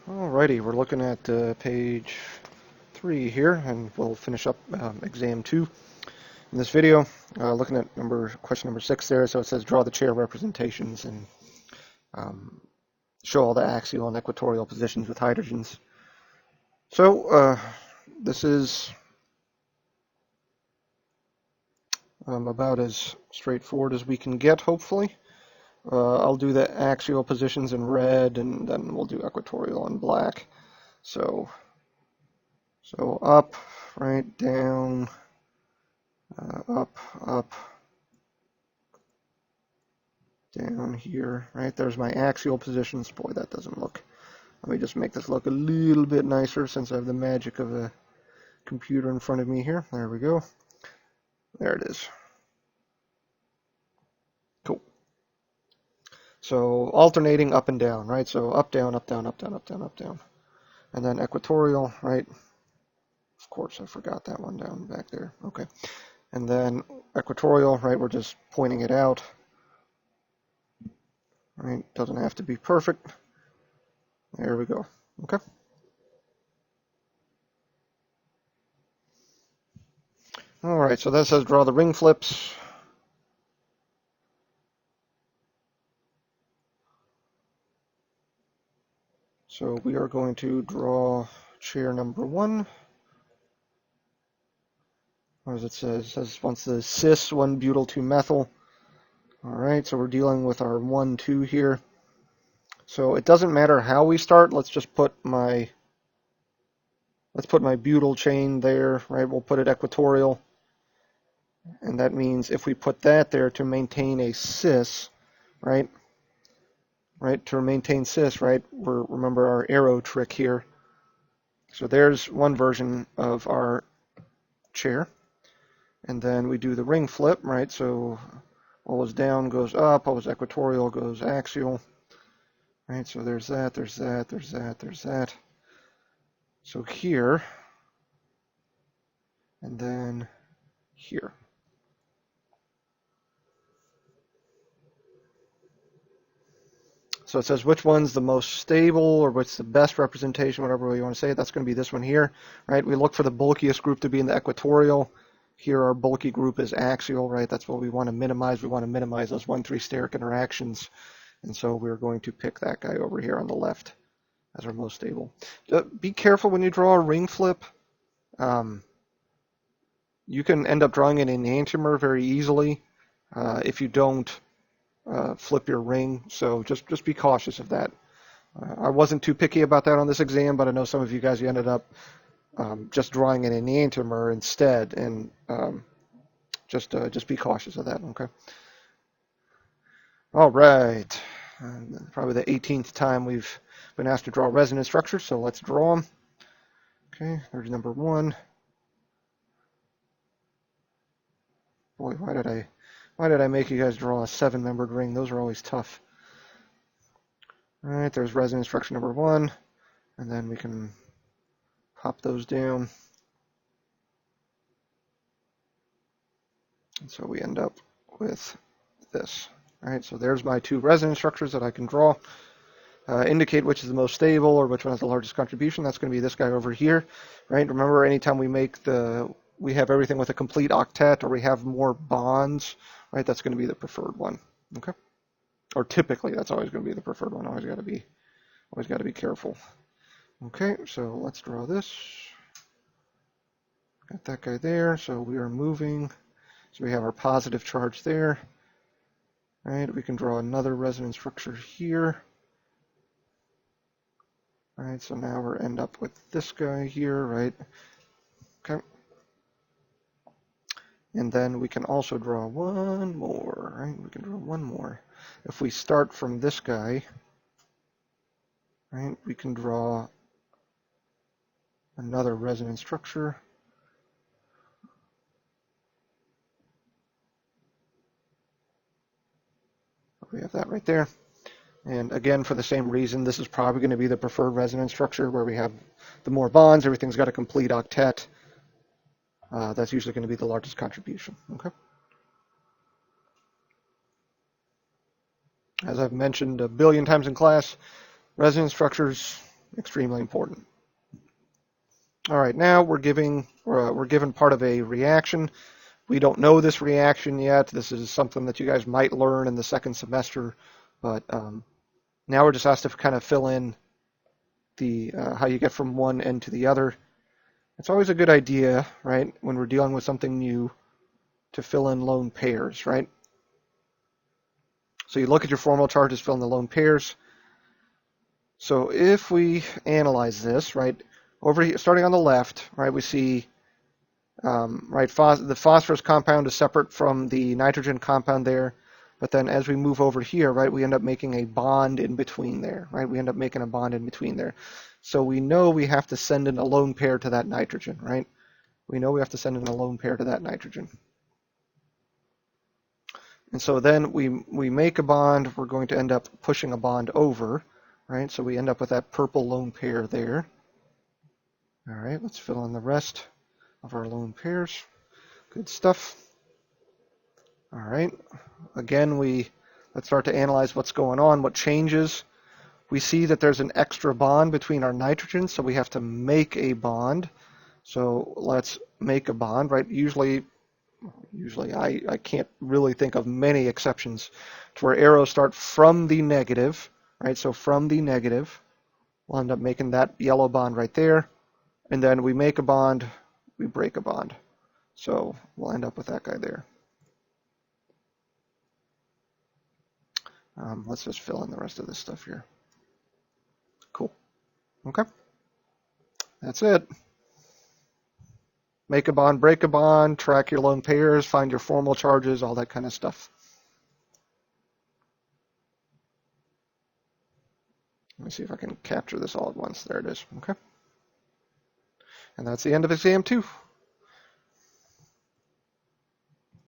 Alrighty, we're looking at page 3 here, and we'll finish up exam 2 in this video. Looking at question number 6 there, so it says draw the chair representations and um, show all the axial and equatorial positions with hydrogens. So this is about as straightforward as we can get, hopefully. I'll do the axial positions in red, and then we'll do equatorial in black. So up, right, down, up, up, down here, right? There's my axial positions. Boy, that doesn't look. Let me just make this look a little bit nicer since I have the magic of a computer in front of me here. There we go. There it is. Cool. So alternating up and down, right? So up, down, up, down, up, down, up, down, up, down. And then equatorial, right? Of course, I forgot that one down back there. Okay. And then equatorial, right? We're just pointing it out. Right? Doesn't have to be perfect. There we go. Okay. All right, so that says draw the ring flips. So we are going to draw chair number 1. What does it say? It says once the cis 1-butyl 2-methyl. All right, so we're dealing with our 1,2 here. So it doesn't matter how we start. Let's put my butyl chain there, right? We'll put it equatorial. And that means if we put that there to maintain a cis, right? Right, to maintain cis, right? Remember our arrow trick here. So there's one version of our chair. And then we do the ring flip, right? So always down goes up, always equatorial goes axial. Right, so there's that, there's that, there's that, there's that. So here, and then here. So it says which one's the most stable or what's the best representation, whatever way you want to say it. That's going to be this one here, right? We look for the bulkiest group to be in the equatorial. Here our bulky group is axial, right? That's what we want to minimize. We want to minimize those 1,3 steric interactions. And so we're going to pick that guy over here on the left as our most stable. Be careful when you draw a ring flip. You can end up drawing an enantiomer very easily if you don't flip your ring. So just be cautious of that. I wasn't too picky about that on this exam, but I know some of you guys, you ended up just drawing an enantiomer instead, and just be cautious of that, okay? All right. Probably the 18th time we've been asked to draw resonance structures, so let's draw them. Okay, there's number 1. Boy, why did I make you guys draw a 7-membered ring? Those are always tough. All right, there's resonance structure number 1, and then we can pop those down. And so we end up with this. All right, so there's my 2 resonance structures that I can draw. Indicate which is the most stable or which one has the largest contribution. That's going to be this guy over here, right? Remember, anytime we have everything with a complete octet or we have more bonds, right? That's going to be the preferred one, okay? Or typically, that's always going to be the preferred one. Always got to be careful. Okay, so let's draw this. Got that guy there. So we are moving. So we have our positive charge there. All right, we can draw another resonance structure here. All right, so now we're end up with this guy here, right? Okay. And then we can also draw one more, right? We can draw one more. If we start from this guy, right, we can draw another resonance structure. We have that right there. And again, for the same reason, this is probably going to be the preferred resonance structure where we have the more bonds, everything's got a complete octet. That's usually going to be the largest contribution, okay? As I've mentioned a billion times in class, resonance structures extremely important. All right, now we're given part of a reaction. We don't know this reaction yet. This is something that you guys might learn in the second semester, but now we're just asked to kind of fill in the how you get from one end to the other. It's always a good idea, right, when we're dealing with something new, to fill in lone pairs, right? So you look at your formal charges, fill in the lone pairs. So if we analyze this, right, over here, starting on the left, right, we see right, the phosphorus compound is separate from the nitrogen compound there, but then as we move over here, right, we end up making a bond in between there, right? We end up making a bond in between there. So we know we have to send in a lone pair to that nitrogen, right? We know we have to send in a lone pair to that nitrogen. And so then we make a bond, we're going to end up pushing a bond over, right? So we end up with that purple lone pair there. All right, let's fill in the rest of our lone pairs. Good stuff. All right, again, let's start to analyze what's going on, what changes. We see that there's an extra bond between our nitrogens, so we have to make a bond. So let's make a bond, right? Usually I can't really think of many exceptions to where arrows start from the negative, right? So from the negative, we'll end up making that yellow bond right there. And then we make a bond, we break a bond. So we'll end up with that guy there. Let's just fill in the rest of this stuff here. Cool. Okay. That's it. Make a bond, break a bond, track your lone pairs, find your formal charges, all that kind of stuff. Let me see if I can capture this all at once. There it is. Okay. And that's the end of exam 2.